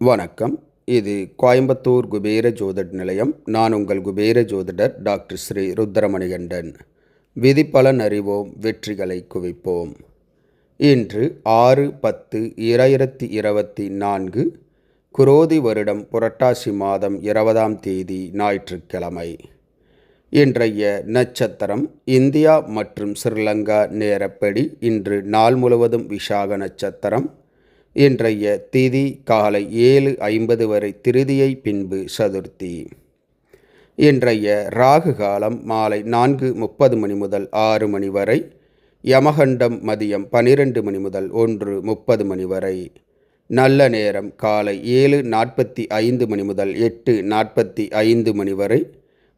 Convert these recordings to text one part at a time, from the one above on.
வணக்கம். இது கோயம்புத்தூர் குபேர ஜோதிட நிலையம். நான் உங்கள் குபேர ஜோதிடர் டாக்டர் ஸ்ரீ ருத்ரமணிகண்டன். விதிப்பலன் அறிவோம், வெற்றிகளை குவிப்போம். இன்று 6/10/2024 குரோதி வருடம் புரட்டாசி மாதம் 20ஆம் தேதி ஞாயிற்றுக்கிழமை. இன்றைய நட்சத்திரம் இந்தியா மற்றும் ஸ்ரீலங்கா நேரப்படி இன்று நாள் முழுவதும் விசாக நட்சத்திரம். இன்றைய திதி காலை 7:50 வரை திருதியை, பின்பு சதுர்த்தி. இன்றைய ராகு காலம் மாலை 4:30 மணி முதல் 6 மணி வரை. யமகண்டம் மதியம் 12 மணி முதல் 1:30 மணி வரை. நல்ல நேரம் காலை 7:45 மணி முதல் 8:45 மணி வரை.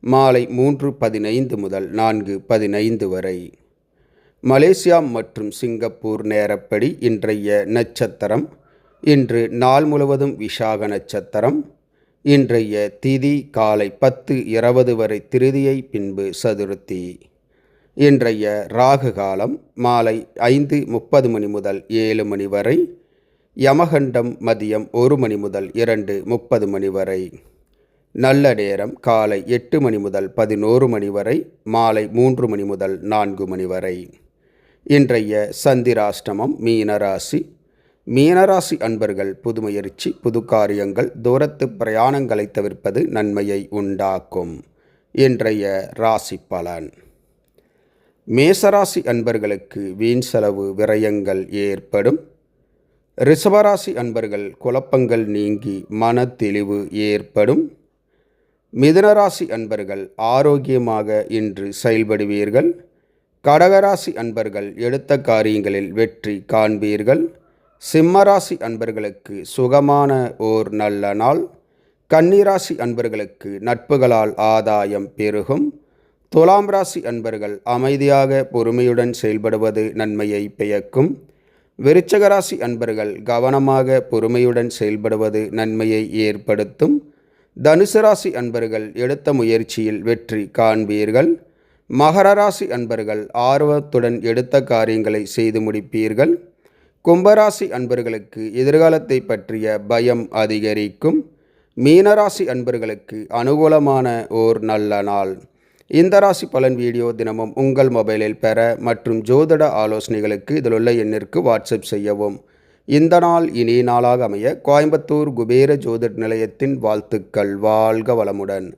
மாலை 3:15 முதல் 4:15 வரை. மலேசியா மற்றும் சிங்கப்பூர் நேரப்படி இன்றைய நட்சத்திரம் இன்று நாள் முழுவதும் விசாக நட்சத்திரம். இன்றைய திதி காலை 10:20 வரை திருதியை, பின்பு சதுர்த்தி. இன்றைய ராகு காலம் மாலை 5:30 மணி முதல் 7 மணி வரை. யமகண்டம் மதியம் 1 மணி முதல் 2:30 மணி வரை. நல்ல நேரம் காலை 8 மணி முதல் 11 மணி வரை. மாலை 3 மணி முதல் 4 மணி வரை. இன்றைய சந்திராஷ்டமம் மீனராசி. மீனராசி அன்பர்கள் புது முயற்சி, புது காரியங்கள், தூரத்து பிரயாணங்களை தவிர்ப்பது நன்மையை உண்டாக்கும். இன்றைய ராசி பலன். மேசராசி அன்பர்களுக்கு வீண் செலவு விரயங்கள் ஏற்படும். ரிஷபராசி அன்பர்கள் குழப்பங்கள் நீங்கி மன தெளிவு ஏற்படும். மிதுனராசி அன்பர்கள் ஆரோக்கியமாக இன்று செயல்படுவீர்கள். கடகராசி அன்பர்கள் எடுத்த காரியங்களில் வெற்றி காண்பீர்கள். சிம்மராசி அன்பர்களுக்கு சுகமான ஓர் நல்ல நாள். கன்னிராசி அன்பர்களுக்கு நட்புகளால் ஆதாயம் பெருகும். துலாம் ராசி அன்பர்கள் அமைதியாக பொறுமையுடன் செயல்படுவது நன்மையை பயக்கும். விருச்சிகராசி அன்பர்கள் கவனமாக பொறுமையுடன் செயல்படுவது நன்மையை ஏற்படுத்தும். தனுசு ராசி அன்பர்கள் எடுத்த முயற்சியில் வெற்றி காண்பீர்கள். மகர ராசி அன்பர்கள் ஆர்வத்துடன் எடுத்த காரியங்களை செய்து முடிப்பீர்கள். கும்பராசி அன்பர்களுக்கு எதிர்காலத்தை பற்றிய பயம் அதிகரிக்கும். மீனராசி அன்பர்களுக்கு அனுகூலமான ஓர் நல்ல நாள். இந்த ராசி பலன் வீடியோ தினமும் உங்கள் மொபைலில் பெற மற்றும் ஜோதிட ஆலோசனைகளுக்கு இதிலுள்ள எண்ணிற்கு வாட்ஸ்அப் செய்யவும். இந்த நாள் இனிய நாளாக அமைய கோயம்புத்தூர் குபேர ஜோதிட நிலையத்தின் வாழ்த்துக்கள். வாழ்க வளமுடன்.